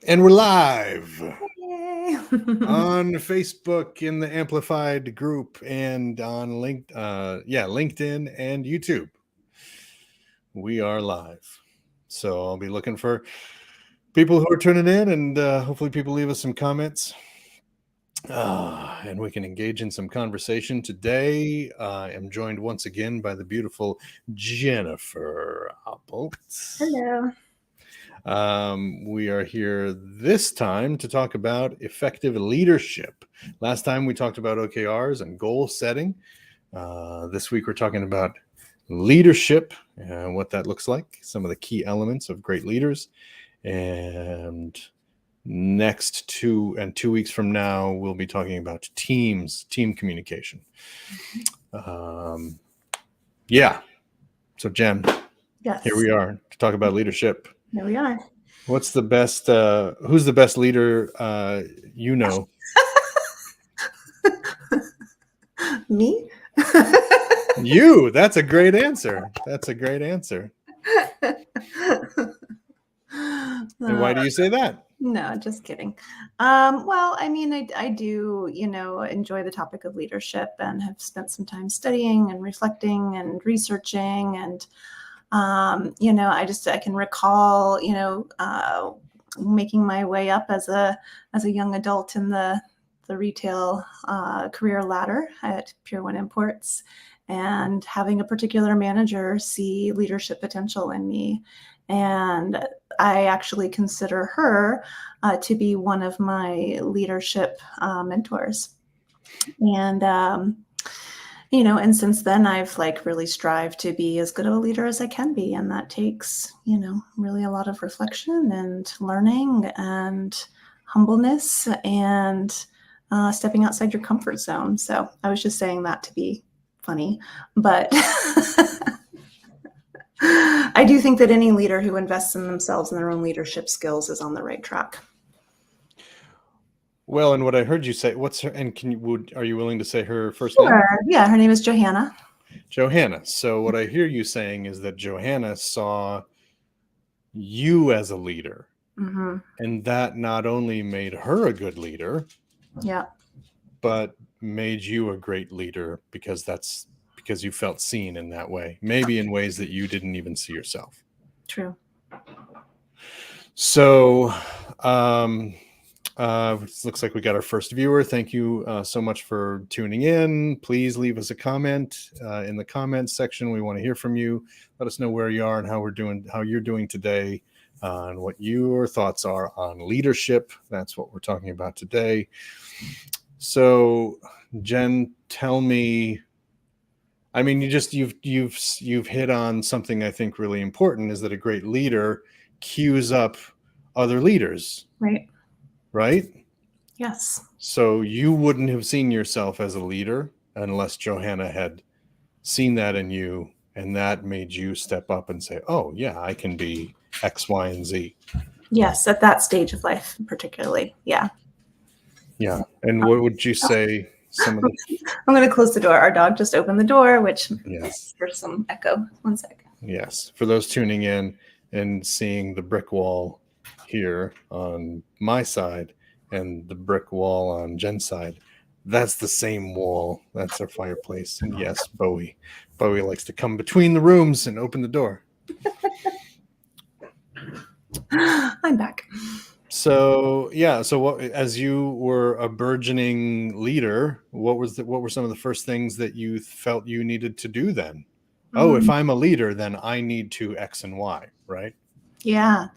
And we're live Yay. on Facebook in the Amplified group and on LinkedIn and YouTube. We are live. So I'll be looking for people who are tuning in, and hopefully people leave us some comments. And we can engage in some conversation. Today, I am joined once again by the beautiful Jennifer Oppelt. Hello. We are here this time to talk about effective leadership. Last time we talked about OKRs and goal setting. This week we're talking about leadership and what that looks like, some of the key elements of great leaders. And next 2 weeks from now, we'll be talking about team communication. Yeah. So Jen, Yes. here we are to talk about leadership. Here we are. What's the best? Who's the best leader you know? Me? You. That's a great answer. That's a great answer. And why do you say that? No, just kidding. Well, I mean, I do, enjoy the topic of leadership and have spent some time studying and reflecting and researching. And, I can recall, making my way up as a young adult in the retail career ladder at Pure One Imports, and having a particular manager see leadership potential in me. And I actually consider her to be one of my leadership mentors. And, and since then I've really strived to be as good of a leader as I can be. And that takes, really a lot of reflection and learning and humbleness and stepping outside your comfort zone. So I was just saying that to be funny, but I do think that any leader who invests in themselves and their own leadership skills is on the right track. Well, and what I heard you say, what's her? And are you willing to say her first name? Yeah, her name is Johanna. Johanna. So what I hear you saying is that Johanna saw you as a leader, and that not only made her a good leader, yeah, but made you a great leader because you felt seen in that way, maybe in ways that you didn't even see yourself. True. So, looks like we got our first viewer. Thank you so much for tuning in. Please leave us a comment in the comments section. We want to hear from you. Let us know where you are and how you're doing today, and what your thoughts are on leadership. That's what we're talking about today. So, Jen, tell me. I mean, you've hit on something I think really important, is that a great leader cues up other leaders. Right. Right? Yes. So you wouldn't have seen yourself as a leader unless Johanna had seen that in you, and that made you step up and say, oh yeah, I can be X, Y, and Z. Yes, at that stage of life particularly. Yeah. Yeah. And what would you say some of the... I'm going to close the door. Our dog just opened the door, which yes, there's some echo. 1 second. Yes. For those tuning in and seeing the brick wall here on my side and the brick wall on Jen's side, that's the same wall. That's our fireplace. And yes, Bowie likes to come between the rooms and open the door. I'm back. So yeah. So what, as you were a burgeoning leader, what were some of the first things that you felt you needed to do then? Oh, if I'm a leader, then I need to X and Y, right? Yeah.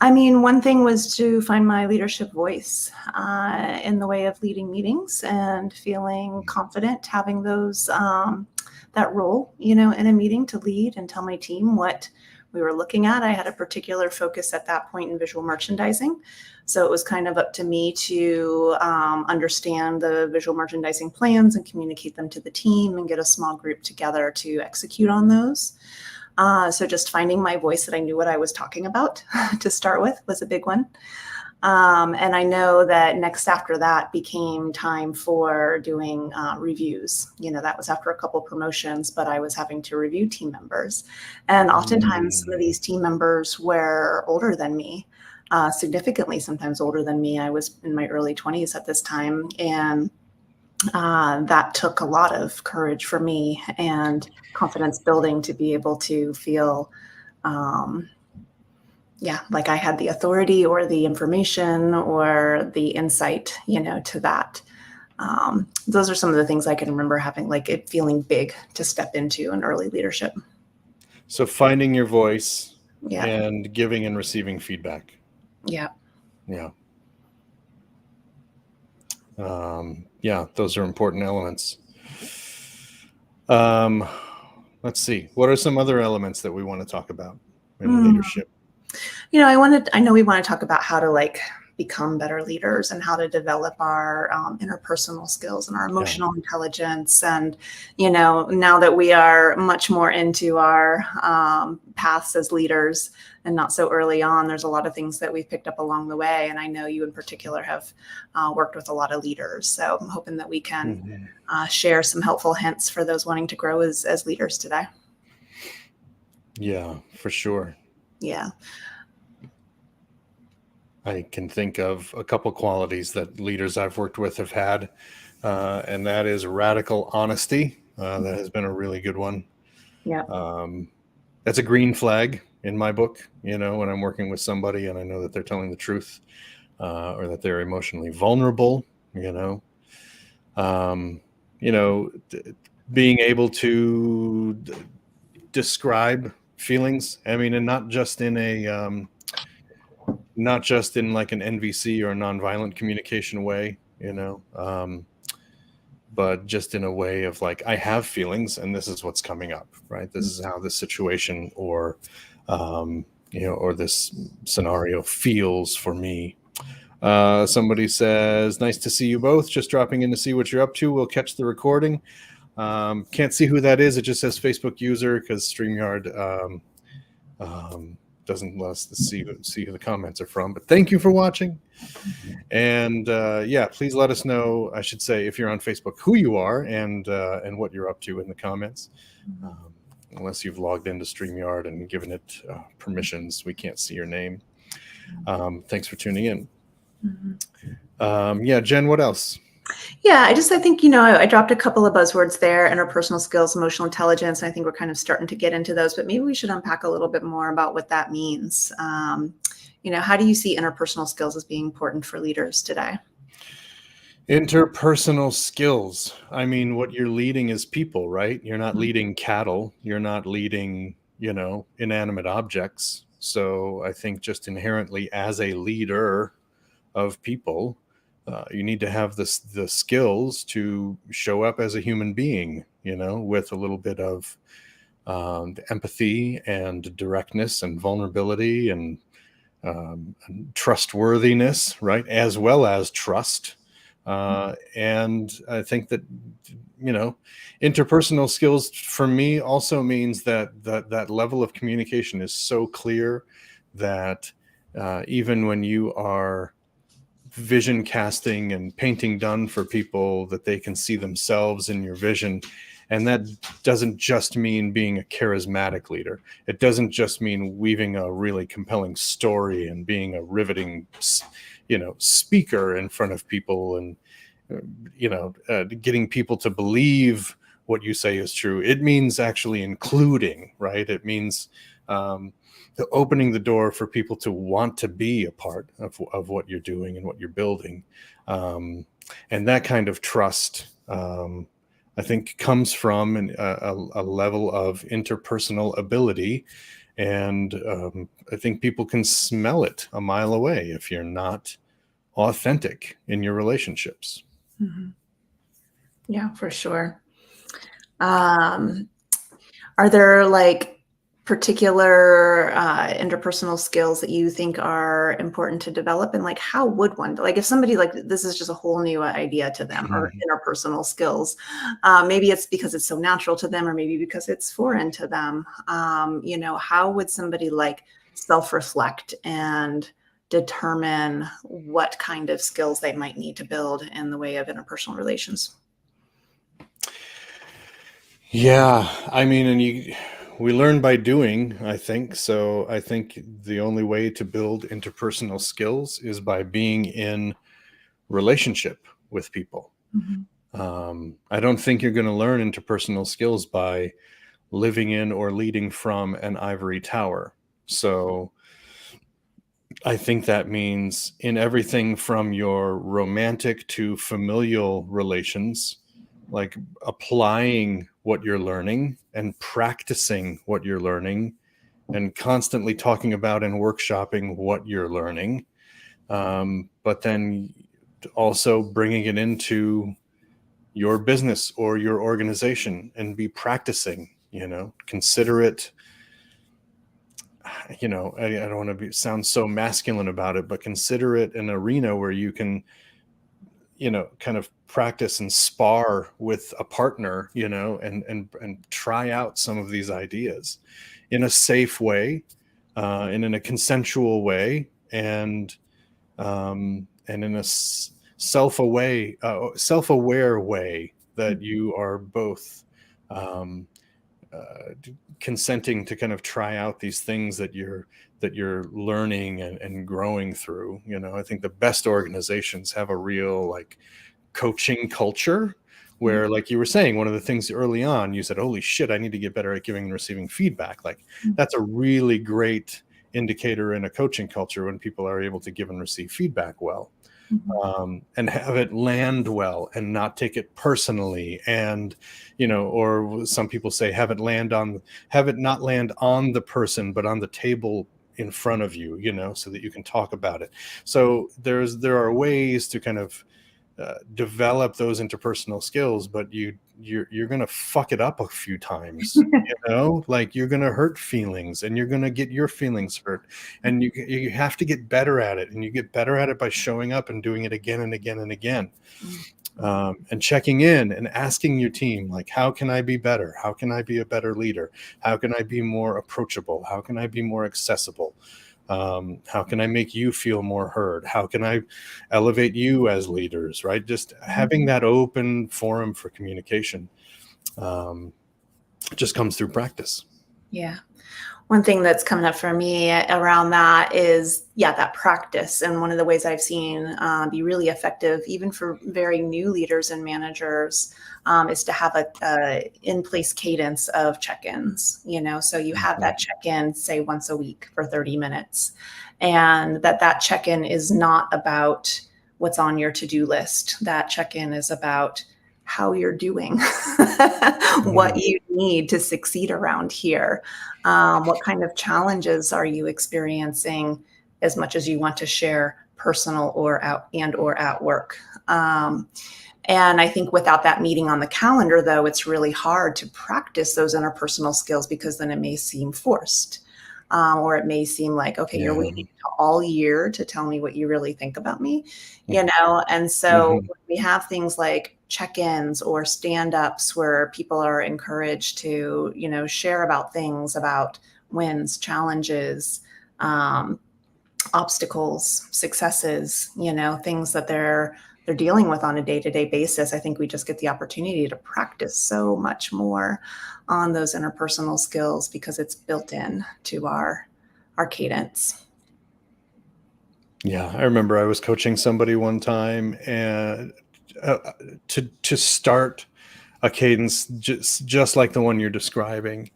I mean, one thing was to find my leadership voice in the way of leading meetings and feeling confident having those, that role, in a meeting to lead and tell my team what we were looking at. I had a particular focus at that point in visual merchandising. So it was kind of up to me to understand the visual merchandising plans and communicate them to the team and get a small group together to execute on those. So just finding my voice that I knew what I was talking about to start with was a big one. And I know that next after that became time for doing reviews. That was after a couple promotions, but I was having to review team members. And oftentimes some of these team members were older than me, significantly sometimes older than me. I was in my early 20s at this time. And that took a lot of courage for me and confidence building to be able to feel like I had the authority or the information or the insight, to that. Those are some of the things I can remember having, like it feeling big to step into in early leadership. So finding your voice Yeah. and giving and receiving feedback. Yeah. Yeah. Those are important elements. Let's see. What are some other elements that we want to talk about in leadership? I know we want to talk about how to become better leaders and how to develop our interpersonal skills and our emotional intelligence. And, now that we are much more into our paths as leaders and not so early on, there's a lot of things that we've picked up along the way. And I know you in particular have worked with a lot of leaders. So I'm hoping that we can share some helpful hints for those wanting to grow as leaders today. Yeah, for sure. Yeah. I can think of a couple qualities that leaders I've worked with have had, and that is radical honesty. That has been a really good one. Yeah. That's a green flag in my book, when I'm working with somebody and I know that they're telling the truth or that they're emotionally vulnerable, being able to describe feelings. I mean, and not just in like an NVC or a nonviolent communication way, but just in a way of like, I have feelings and this is what's coming up, right? This is how this situation or this scenario feels for me. Somebody says, nice to see you both. Just dropping in to see what you're up to. We'll catch the recording. Can't see who that is. It just says Facebook user because StreamYard doesn't let us see who the comments are from. But thank you for watching. And please let us know, I should say, if you're on Facebook, who you are and what you're up to in the comments. Unless you've logged into StreamYard and given it permissions, we can't see your name. Thanks for tuning in. Jen, what else? Yeah, I think, I dropped a couple of buzzwords there: interpersonal skills, emotional intelligence. And I think we're kind of starting to get into those, but maybe we should unpack a little bit more about what that means. How do you see interpersonal skills as being important for leaders today? Interpersonal skills. I mean, what you're leading is people, right? You're not leading cattle. You're not leading, inanimate objects. So I think just inherently as a leader of people, you need to have the skills to show up as a human being, with a little bit of empathy and directness and vulnerability and trustworthiness, right? As well as trust. And I think that, interpersonal skills for me also means that level of communication is so clear that even when you are vision casting and painting done for people, that they can see themselves in your vision. And that doesn't just mean being a charismatic leader. It doesn't just mean weaving a really compelling story and being a riveting, speaker in front of people and, getting people to believe what you say is true. It means actually including, right? It means opening the door for people to want to be a part of what you're doing and what you're building. And that kind of trust, I think, comes from a level of interpersonal ability. And I think people can smell it a mile away if you're not authentic in your relationships. Mm-hmm. Yeah, for sure. Are there particular interpersonal skills that you think are important to develop? And how would one, if somebody this is just a whole new idea to them, or interpersonal skills, maybe it's because it's so natural to them, or maybe because it's foreign to them. How would somebody self-reflect and determine what kind of skills they might need to build in the way of interpersonal relations. Yeah, I mean, we learn by doing, I think. So I think the only way to build interpersonal skills is by being in relationship with people. I don't think you're going to learn interpersonal skills by living in or leading from an ivory tower. So I think that means in everything from your romantic to familial relations, like applying what you're learning and practicing what you're learning and constantly talking about and workshopping what you're learning. But then also bringing it into your business or your organization and be practicing, consider it. I don't want to sound so masculine about it, but consider it an arena where you can, kind of practice and spar with a partner, and try out some of these ideas in a safe way, and in a consensual way, and in a self-aware way that you are both consenting to kind of try out these things that you're learning and growing through. I think the best organizations have a real like coaching culture where, like you were saying, one of the things early on, you said, holy shit, I need to get better at giving and receiving feedback. Like that's a really great indicator in a coaching culture when people are able to give and receive feedback well. And have it land well and not take it personally. And, or some people say, have it not land on the person, but on the table in front of you, so that you can talk about it. So there are ways to kind of develop those interpersonal skills, but you're going to fuck it up a few times, like you're going to hurt feelings and you're going to get your feelings hurt, and you have to get better at it, and you get better at it by showing up and doing it again and again and again. And checking in and asking your team, like, how can I be better? How can I be a better leader? How can I be more approachable? How can I be more accessible? How can I make you feel more heard? How can I elevate you as leaders, right? Just having that open forum for communication just comes through practice. Yeah. One thing that's coming up for me around that is, that practice. And one of the ways I've seen be really effective, even for very new leaders and managers, is to have a in-place cadence of check-ins. So you have that check-in, say once a week for 30 minutes, and that check-in is not about what's on your to-do list. That check-in is about how you're doing, what you need to succeed around here. What kind of challenges are you experiencing, as much as you want to share personal or at work? And I think without that meeting on the calendar, though, it's really hard to practice those interpersonal skills, because then it may seem forced. Or it may seem like, okay, you're waiting all year to tell me what you really think about me, And so when we have things like check-ins or stand-ups where people are encouraged to, share about things, about wins, challenges, obstacles, successes, things that they're dealing with on a day-to-day basis, I think we just get the opportunity to practice so much more on those interpersonal skills, because it's built in to our cadence. Yeah, I remember I was coaching somebody one time, and to start a cadence just like the one you're describing,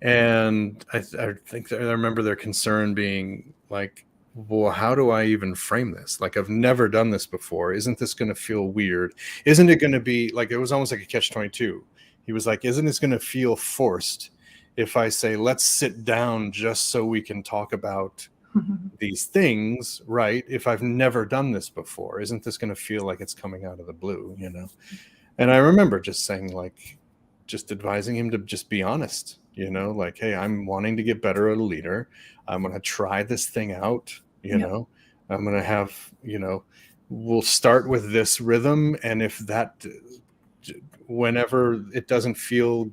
and I think I remember their concern being like, well, how do I even frame this? Like, I've never done this before. Isn't this going to feel weird? Isn't it going to be like, it was almost like a catch-22. He was like, isn't this going to feel forced if I say, let's sit down just so we can talk about these things, right? If I've never done this before, isn't this going to feel like it's coming out of the blue, And I remember just saying, like, just advising him to just be honest, like, hey, I'm wanting to get better at a leader. I'm going to try this thing out, I'm going to have, we'll start with this rhythm. And if that, whenever it doesn't feel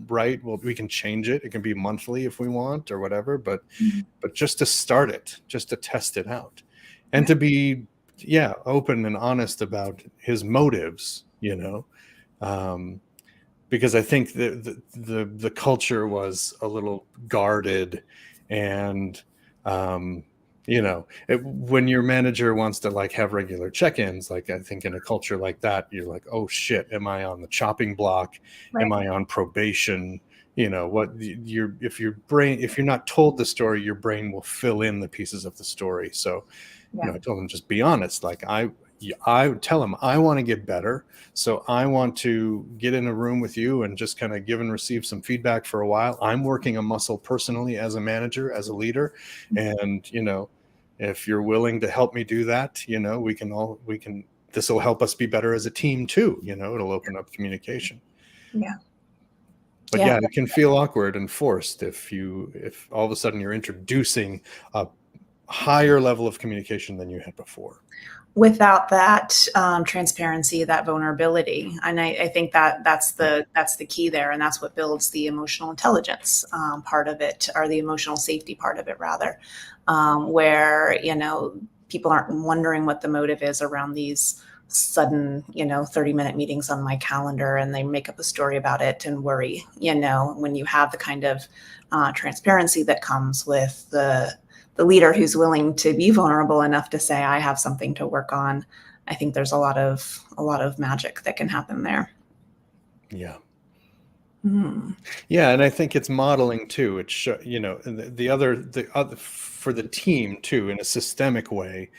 right, well, we can change it. It can be monthly if we want or whatever, but Mhm. just to start it, just to test it out, and to be open and honest about his motives, because I think the culture was a little guarded, and when your manager wants to like have regular check-ins, like I think in a culture like that, you're like, oh shit, am I on the chopping block? Am Right. I on probation? If you're not told the story, your brain will fill in the pieces of the story. So Yeah. I told him, just be honest. Like I would tell him, I want to get better. So I want to get in a room with you and just kind of give and receive some feedback for a while. I'm working a muscle personally as a manager, as a leader. And, if you're willing to help me do that, this will help us be better as a team too. It'll open up communication. Yeah. But Yeah. it can feel awkward and forced if all of a sudden you're introducing a higher level of communication than you had before. Without that transparency, that vulnerability, and I think that's the key there, and that's what builds the emotional intelligence part of it, or the emotional safety part of it, rather, where people aren't wondering what the motive is around these sudden 30-minute meetings on my calendar, and they make up a story about it and worry. When you have the kind of transparency that comes with the leader who's willing to be vulnerable enough to say, I have something to work on, I think there's a lot of magic that can happen there. Yeah. Mm. Yeah, and I think it's modeling too. It's the other for the team too, in a systemic way.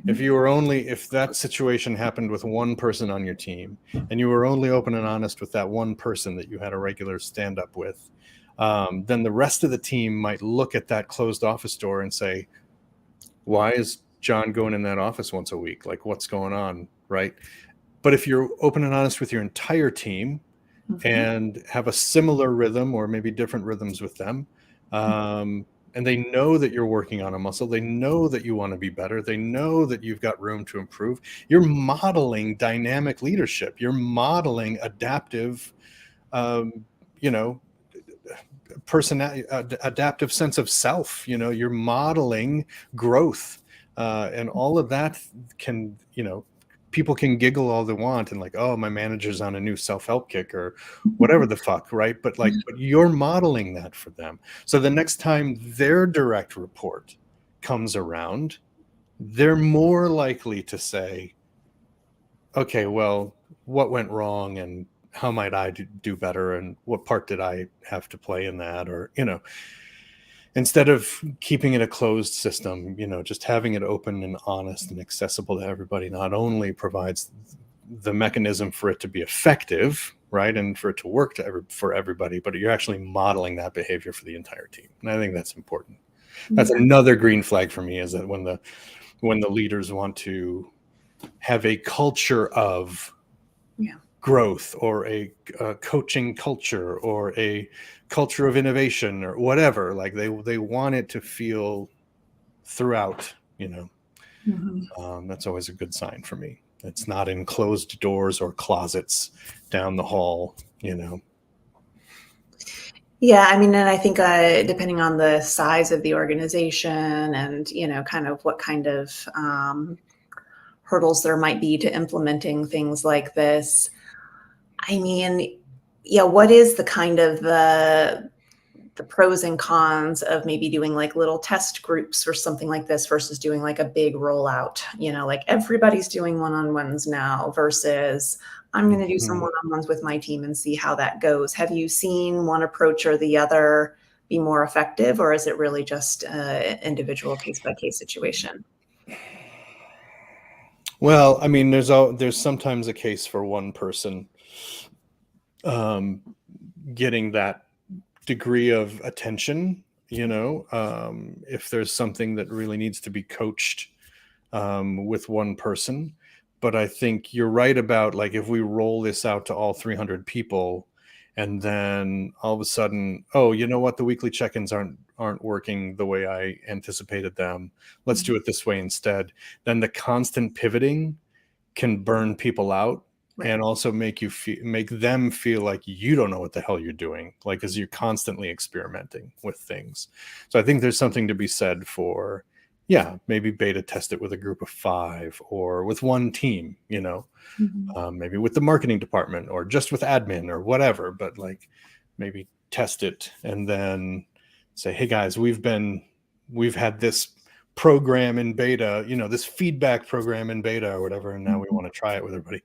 Mm-hmm. If that situation happened with one person on your team, and you were only open and honest with that one person that you had a regular stand up with, then the rest of the team might look at that closed office door and say, why is John going in that office once a week? Like, what's going on, right? But if you're open and honest with your entire team, Mm-hmm. and have a similar rhythm or maybe different rhythms with them, and they know that you're working on a muscle, they know that you want to be better, they know that you've got room to improve, you're modeling dynamic leadership, you're modeling adaptive you know adaptive sense of self, you're modeling growth, and all of that can, people can giggle all they want and like, oh, my manager's on a new self-help kick or whatever the fuck, right? But you're modeling that for them, so the next time their direct report comes around, they're more likely to say, okay, well, what went wrong, and how might I do better, and what part did I have to play in that? Or, instead of keeping it a closed system, just having it open and honest and accessible to everybody not only provides the mechanism for it to be effective, right, and for it to work for everybody, but you're actually modeling that behavior for the entire team. And I think that's important. That's another green flag for me, is that when the leaders want to have a culture of growth, or a coaching culture, or a culture of innovation, or whatever, like they want it to feel throughout, that's always a good sign for me. It's not in closed doors or closets down the hall. Yeah, I mean, and I think depending on the size of the organization and kind of what kind of hurdles there might be to implementing things like this, I mean, yeah, what is the kind of the pros and cons of maybe doing like little test groups or something like this versus doing like a big rollout, like everybody's doing one-on-ones now versus I'm going to do some one-on-ones with my team and see how that goes. Have you seen one approach or the other be more effective, or is it really just an individual case-by-case situation? Well, I mean, there's sometimes a case for one person getting that degree of attention, if there's something that really needs to be coached with one person. But I think you're right about, like, if we roll this out to all 300 people, and then all of a sudden, oh, you know what, the weekly check-ins aren't working the way I anticipated them, let's do it this way instead, then the constant pivoting can burn people out. Right. and also make them feel like you don't know what the hell you're doing, like, because you're constantly experimenting with things. So I think there's something to be said for, yeah, maybe beta test it with a group of 5 or with one team, maybe with the marketing department or just with admin or whatever, but like maybe test it and then say, hey guys, we've had this program in beta, this feedback program in beta or whatever, and now we want to try it with everybody.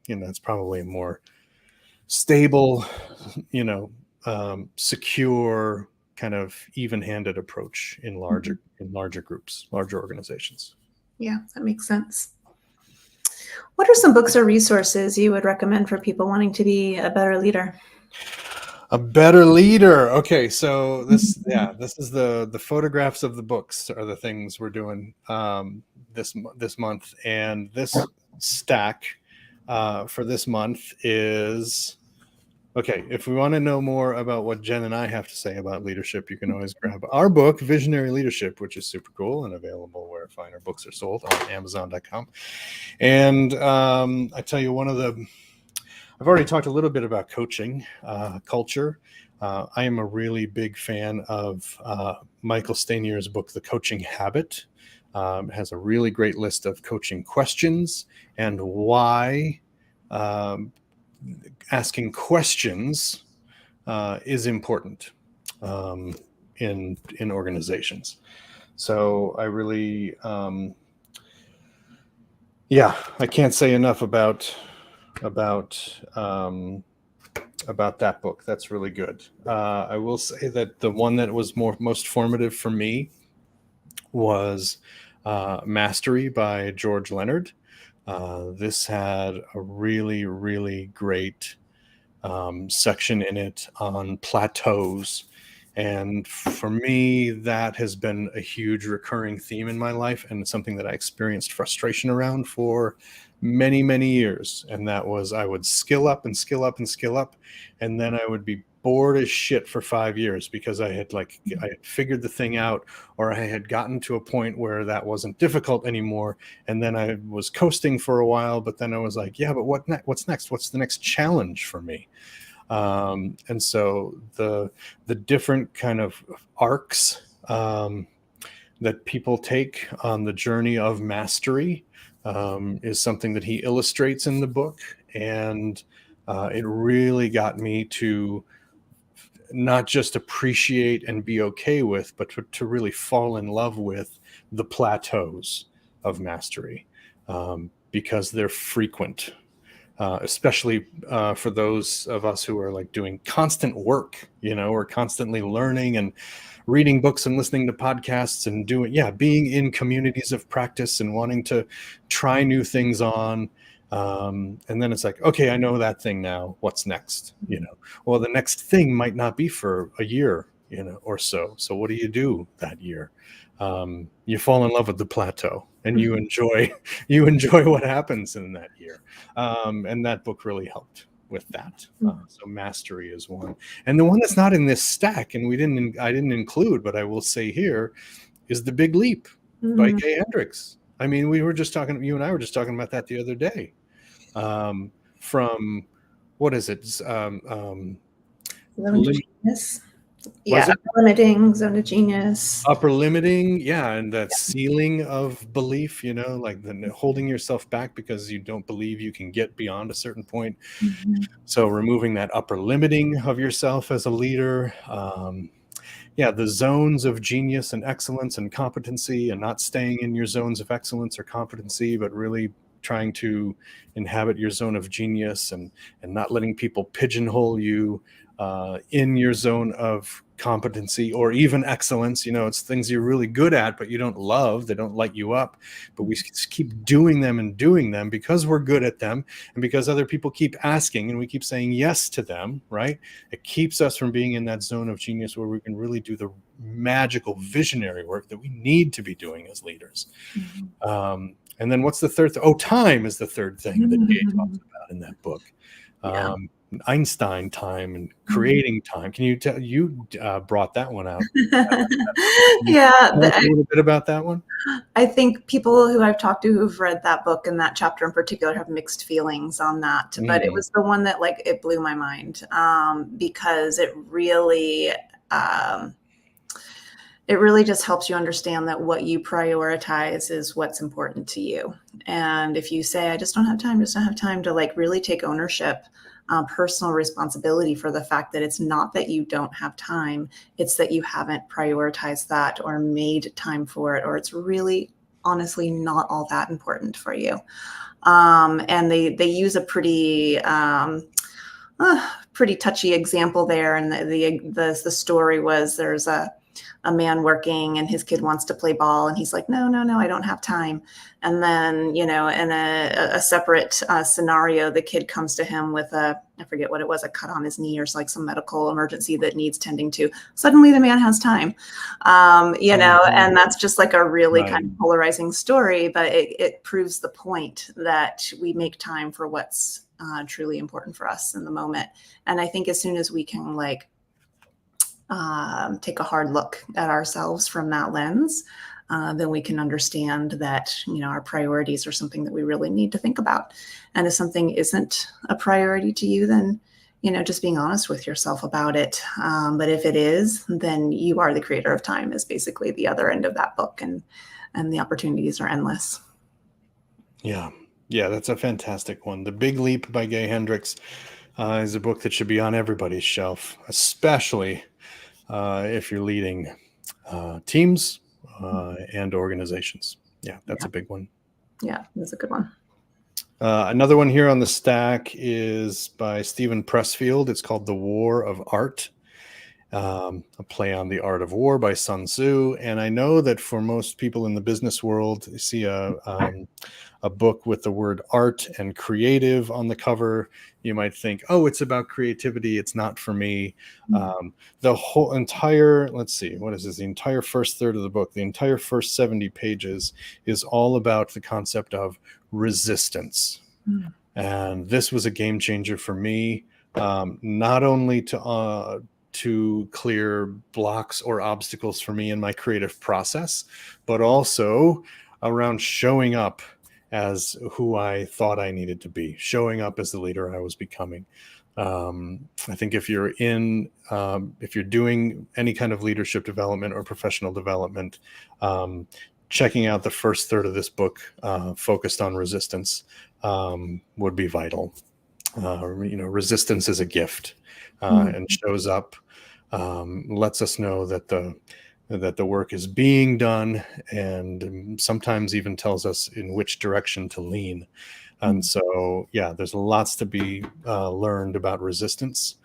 It's probably a more stable, secure, kind of even-handed approach in larger groups, larger organizations. Yeah, that makes sense. What are some books or resources you would recommend for people wanting to be a better leader? A better leader. Okay, so this is the photographs of the books are the things we're doing this month, and this stack for this month is okay. If we want to know more about what Jen and I have to say about leadership, you can always grab our book, Visionary Leadership, which is super cool and available where finer books are sold on Amazon.com. And I tell you, I've already talked a little bit about coaching culture. I am a really big fan of Michael Stanier's book, The Coaching Habit. It has a really great list of coaching questions and why asking questions is important in organizations. So I really, I can't say enough about that book. That's really good. I will say that the one that was most formative for me was Mastery by George Leonard. This had a really, really great section in it on plateaus. And for me, that has been a huge recurring theme in my life, and something that I experienced frustration around for many, many years. And that was, I would skill up and skill up and skill up, and then I would be bored as shit for 5 years because I had figured the thing out, or I had gotten to a point where that wasn't difficult anymore. And then I was coasting for a while, but then I was like, yeah, but what's next? What's the next challenge for me? And so the different kind of arcs that people take on the journey of mastery is something that he illustrates in the book. And it really got me to not just appreciate and be okay with, but to really fall in love with the plateaus of mastery, because they're frequent. Especially for those of us who are like doing constant work, we're constantly learning and reading books and listening to podcasts and being in communities of practice and wanting to try new things on. And then it's like, okay, I know that thing now. What's next? Well, the next thing might not be for a year, or so. So what do you do that year? You fall in love with the plateau, and you enjoy what happens in that year. And that book really helped with that. So Mastery is one. And the one that's not in this stack, and I didn't include, but I will say here, is The Big Leap by Gay Hendricks. I mean, you and I were just talking about that the other day. From, what is it? Upper limiting, zone of genius. Upper limiting, and that ceiling of belief, like the holding yourself back because you don't believe you can get beyond a certain point. So removing that upper limiting of yourself as a leader. The zones of genius and excellence and competency, and not staying in your zones of excellence or competency, but really trying to inhabit your zone of genius and not letting people pigeonhole you in your zone of competency or even excellence. It's things you're really good at, but you don't love. They don't light you up, but we just keep doing them because we're good at them, and because other people keep asking and we keep saying yes to them, right? It keeps us from being in that zone of genius where we can really do the magical visionary work that we need to be doing as leaders. And then what's the third? Time is the third thing that Gay talks about in that book. Einstein time and creating time. Can you tell, you brought that one out? Can you Yeah, tell us a little bit about that one? I think people who I've talked to who've read that book and that chapter in particular have mixed feelings on that. But it was the one that like it blew my mind because um, it really just helps you understand that what you prioritize is what's important to you. And if you say, I just don't have time, just don't have time to like really take ownership, personal responsibility for the fact that it's not that you don't have time, it's that you haven't prioritized that or made time for it, or it's really honestly not all that important for you. And they use a pretty touchy example there. And the story was there's a man working and his kid wants to play ball and he's like, no, no, no, I don't have time. And then, in a separate scenario, the kid comes to him with I forget what it was, a cut on his knee or like some medical emergency that needs tending to. Suddenly the man has time, and that's just like a really kind of polarizing story, but it proves the point that we make time for what's truly important for us in the moment. And I think as soon as we can like take a hard look at ourselves from that lens, then we can understand that, our priorities are something that we really need to think about. And if something isn't a priority to you, then, just being honest with yourself about it. But if it is, then you are the creator of time is basically the other end of that book. And the opportunities are endless. Yeah. Yeah, that's a fantastic one. The Big Leap by Gay Hendricks is a book that should be on everybody's shelf, especially if you're leading teams and organizations. Yeah, that's a big one. Yeah, that's a good one. Another one here on the stack is by Stephen Pressfield. It's called The War of Art, a play on the art of war by Sun Tzu. And I know that for most people in the business world, you see a book with the word art and creative on the cover, you might think, oh, it's about creativity. It's not for me. The whole entire, let's see, what is this? The entire first third of the book, the entire first 70 pages is all about the concept of resistance. And this was a game changer for me, not only to clear blocks or obstacles for me in my creative process, but also around showing up as who I thought I needed to be, showing up as the leader I was becoming. I think if you're doing any kind of leadership development or professional development, checking out the first third of this book focused on resistance would be vital. Resistance is a gift and shows up, lets us know that the work is being done, and sometimes even tells us in which direction to lean. And so, yeah, there's lots to be learned about resistance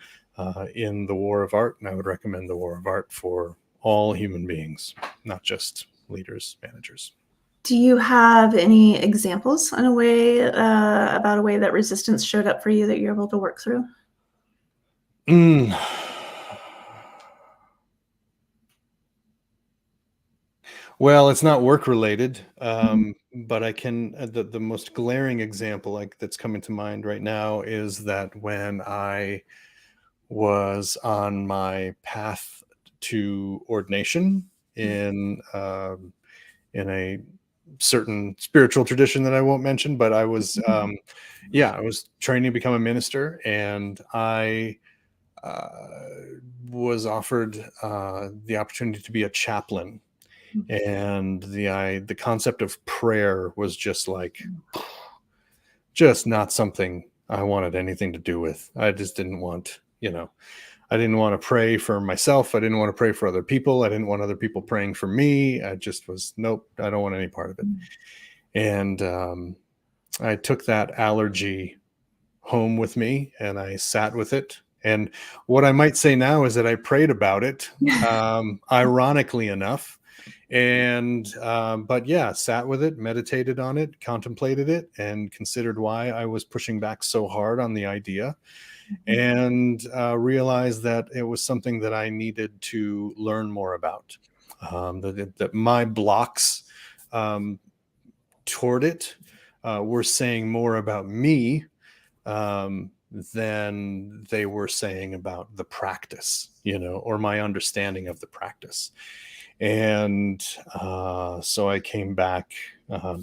in The War of Art. And I would recommend The War of Art for all human beings, not just leaders, managers. Do you have any examples in a way about a way that resistance showed up for you that you're able to work through? Well, it's not work related, but I can. The most glaring example that's coming to mind right now is that when I was on my path to ordination in a certain spiritual tradition that I won't mention, but I was I was training to become a minister, and I was offered the opportunity to be a chaplain. And the concept of prayer was just not something I wanted anything to do with. I just didn't want, I didn't want to pray for myself. I didn't want to pray for other people. I didn't want other people praying for me. I just was, nope, I don't want any part of it. And I took that allergy home with me and I sat with it. And what I might say now is that I prayed about it, ironically enough. And but yeah, sat with it, meditated on it, contemplated it, and considered why I was pushing back so hard on the idea, and realized that it was something that I needed to learn more about. That my blocks toward it were saying more about me than they were saying about the practice, or my understanding of the practice. And so I came back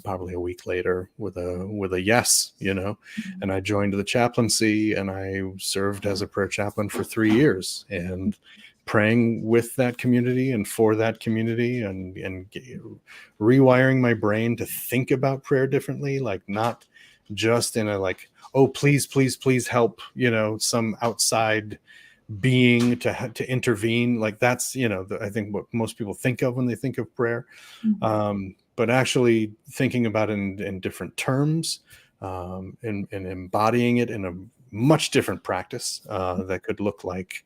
probably a week later with a yes, and I joined the chaplaincy, and I served as a prayer chaplain for 3 years, and praying with that community and for that community, and rewiring my brain to think about prayer differently, like not just in a like, oh, please, please, please help, some outside being to intervene. Like that's, I think what most people think of when they think of prayer. But actually thinking about it in different terms, and embodying it in a much different practice that could look like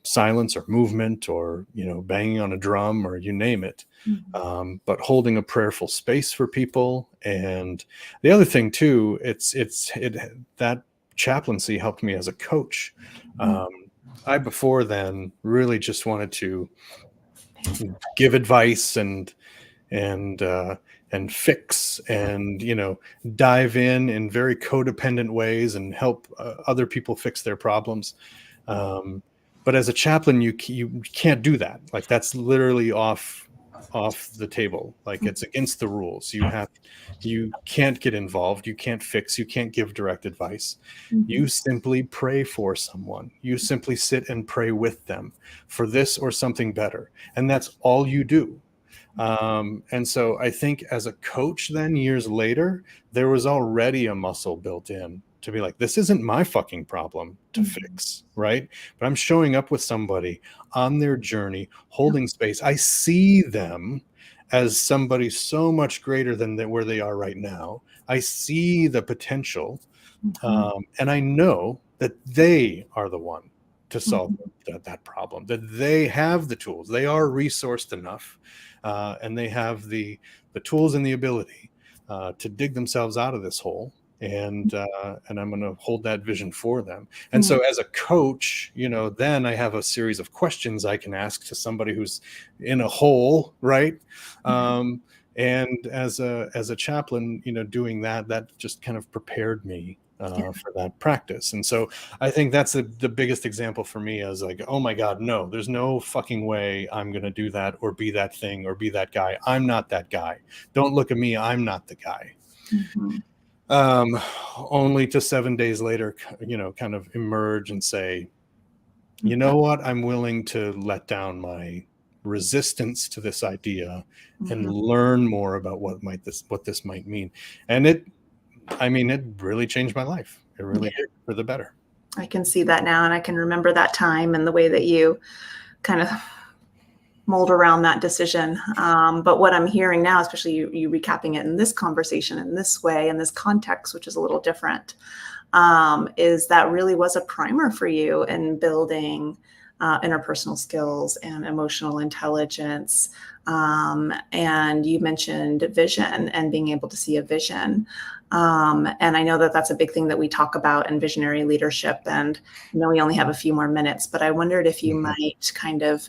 silence or movement, or banging on a drum, or you name it. But holding a prayerful space for people. And the other thing too, that chaplaincy helped me as a coach. I before then really just wanted to give advice and fix, and dive in very codependent ways and help other people fix their problems. But as a chaplain, you can't do that. Like that's literally off the table. Like it's against the rules. You can't get involved. You can't fix. You can't give direct advice. You simply pray for someone. You simply sit and pray with them for this or something better, and that's all you do. And so I think as a coach, then years later, there was already a muscle built in to be like, this isn't my fucking problem to fix, right? But I'm showing up with somebody on their journey, holding space. I see them as somebody so much greater than where they are right now. I see the potential, and I know that they are the one to solve that problem, that they have the tools, they are resourced enough, and they have the tools and the ability to dig themselves out of this hole. And I'm going to hold that vision for them. And so as a coach, then I have a series of questions I can ask to somebody who's in a hole, right? And as a chaplain, doing that just kind of prepared me for that practice. And so I think that's the biggest example for me, as like, oh my God, no, there's no fucking way I'm going to do that or be that thing or be that guy. I'm not that guy. Don't look at me. I'm not the guy. Only to 7 days later, kind of emerge and say, you know what, I'm willing to let down my resistance to this idea and learn more about what this might mean. And it really changed my life. It really did, for the better. I can see that now, and I can remember that time and the way that you kind of mold around that decision. But what I'm hearing now, especially you recapping it in this conversation in this way, in this context, which is a little different, is that really was a primer for you in building interpersonal skills and emotional intelligence. And you mentioned vision and being able to see a vision. And I know that that's a big thing that we talk about in visionary leadership. And I know we only have a few more minutes, but I wondered if you might kind of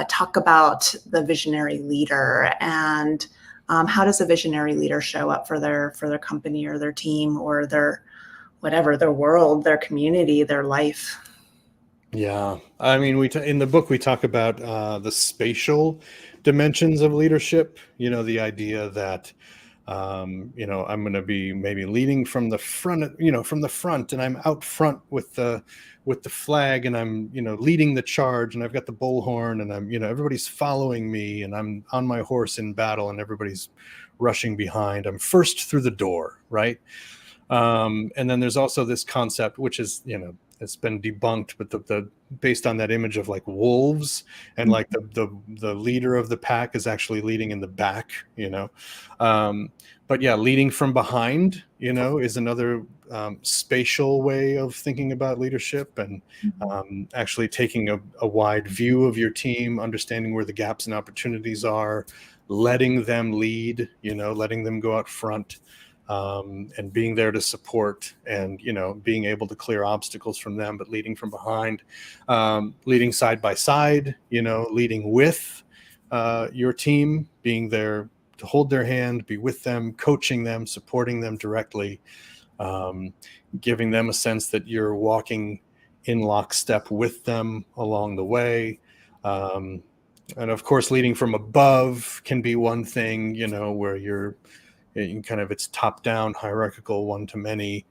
talk about the visionary leader, and how does a visionary leader show up for their company or their team or their whatever, their world, their community, their life. Yeah. I mean, in the book, we talk about the spatial dimensions of leadership, the idea that, I'm going to be maybe leading from the front, and I'm out front with the flag, and I'm, leading the charge, and I've got the bullhorn, and I'm, everybody's following me, and I'm on my horse in battle, and everybody's rushing behind. I'm first through the door, right? And then there's also this concept, which is, it's been debunked, but the based on that image of like wolves, and like the leader of the pack is actually leading in the back, but yeah, leading from behind, is another spatial way of thinking about leadership, and actually taking a wide view of your team, understanding where the gaps and opportunities are, letting them lead, letting them go out front. And being there to support, and being able to clear obstacles from them, but leading from behind, leading side by side, leading with your team, being there to hold their hand, be with them, coaching them, supporting them directly, giving them a sense that you're walking in lockstep with them along the way. And of course, leading from above can be one thing, where you're kind of, it's top down, hierarchical, one to many,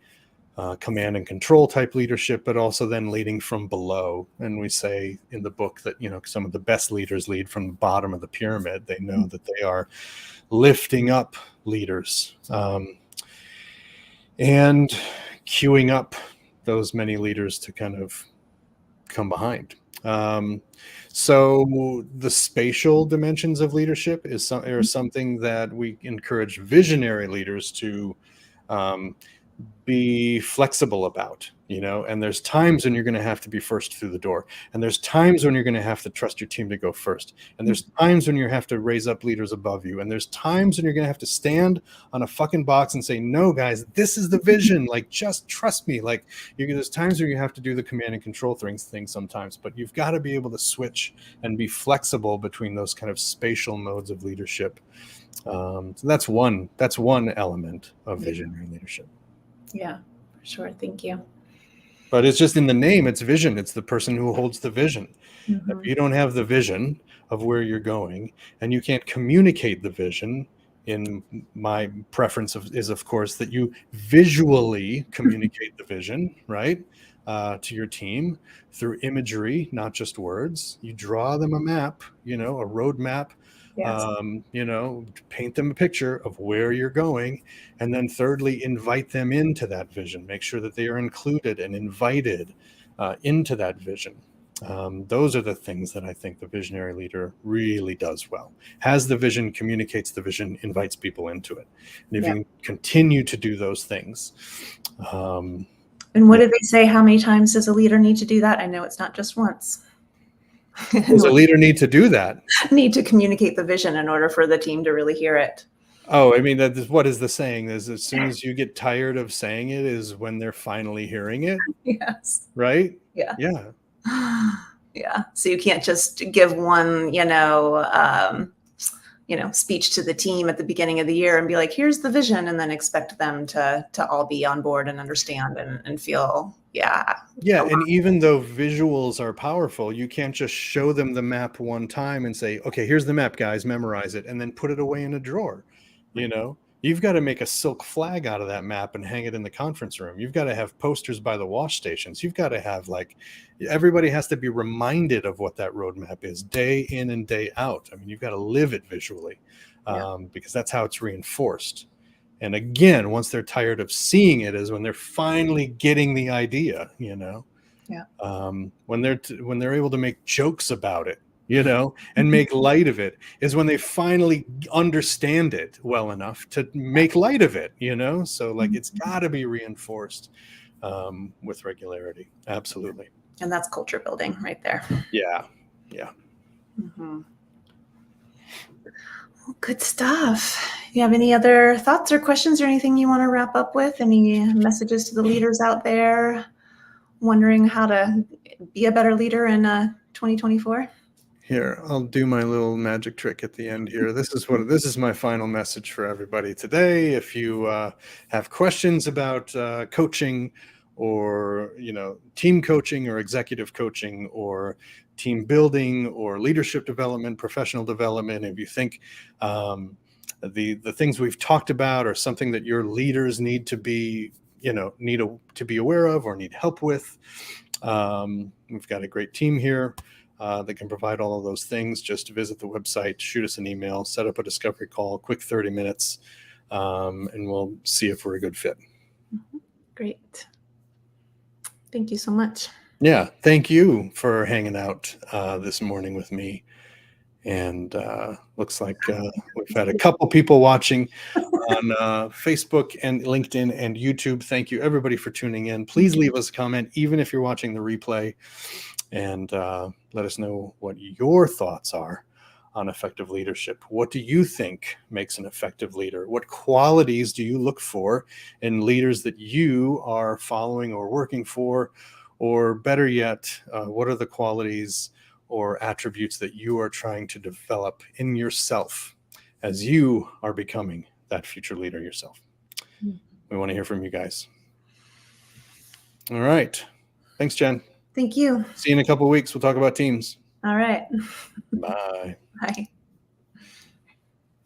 command and control type leadership, but also then leading from below. And we say in the book that, some of the best leaders lead from the bottom of the pyramid. They know that they are lifting up leaders, and queuing up those many leaders to kind of come behind. So the spatial dimensions of leadership are something that we encourage visionary leaders to be flexible about, and there's times when you're going to have to be first through the door, and there's times when you're going to have to trust your team to go first, and there's times when you have to raise up leaders above you, and there's times when you're going to have to stand on a fucking box and say, no guys, this is the vision, like just trust me. Like there's times where you have to do the command and control things sometimes, but you've got to be able to switch and be flexible between those kind of spatial modes of leadership. So that's one element of visionary leadership. Yeah, for sure. Thank you. But it's just in the name, it's vision. It's the person who holds the vision. Mm-hmm. If you don't have the vision of where you're going, and you can't communicate the vision, in my preference is of course that you visually communicate the vision, right? To your team through imagery, not just words. You draw them a map, a road map. Yes. Paint them a picture of where you're going, and then thirdly, invite them into that vision. Make sure that they are included and invited into that vision. Those are the things that I think the visionary leader really does well. Has the vision, communicates the vision, invites people into it. And if you can continue to do those things. And what did they say? How many times does a leader need to do that? I know it's not just once. Does a leader need to do that? Need to communicate the vision in order for the team to really hear it. Oh, I mean, what is the saying? Is as soon as you get tired of saying it is when they're finally hearing it. Yes. Right? Yeah. Yeah. Yeah. So you can't just give one, speech to the team at the beginning of the year and be like, here's the vision, and then expect them to all be on board and understand and feel, yeah. And even though visuals are powerful, you can't just show them the map one time and say, okay, here's the map, guys, memorize it, and then put it away in a drawer. You've got to make a silk flag out of that map and hang it in the conference room. You've got to have posters by the wash stations. You've got to have everybody has to be reminded of what that roadmap is day in and day out. I mean, you've got to live it visually, because that's how it's reinforced. And again, once they're tired of seeing it is when they're finally getting the idea, when they're able to make jokes about it, and make light of it is when they finally understand it well enough to make light of it, so it's got to be reinforced with regularity. Absolutely. And that's culture building right there. Yeah. Mm-hmm. Well, good stuff. You have any other thoughts or questions or anything you want to wrap up with? Any messages to the leaders out there wondering how to be a better leader in 2024? Here, I'll do my little magic trick at the end here. This is my final message for everybody today. If you have questions about coaching, or team coaching, or executive coaching, or team building, or leadership development, professional development, if you think the things we've talked about are something that your leaders need to be to be aware of or need help with, we've got a great team here that can provide all of those things. Just visit the website, shoot us an email, set up a discovery call, quick 30 minutes, and we'll see if we're a good fit. Great. Thank you so much. Yeah, thank you for hanging out this morning with me. And looks like we've had a couple people watching on Facebook and LinkedIn and YouTube. Thank you, everybody, for tuning in. Please leave us a comment, even if you're watching the replay, and let us know what your thoughts are on effective leadership. What do you think makes an effective leader? What qualities do you look for in leaders that you are following or working for? Or better yet, what are the qualities or attributes that you are trying to develop in yourself as you are becoming that future leader yourself? We want to hear from you guys. All right. Thanks, Jen. Thank you. See you in a couple of weeks. We'll talk about teams. All right. Bye. Bye.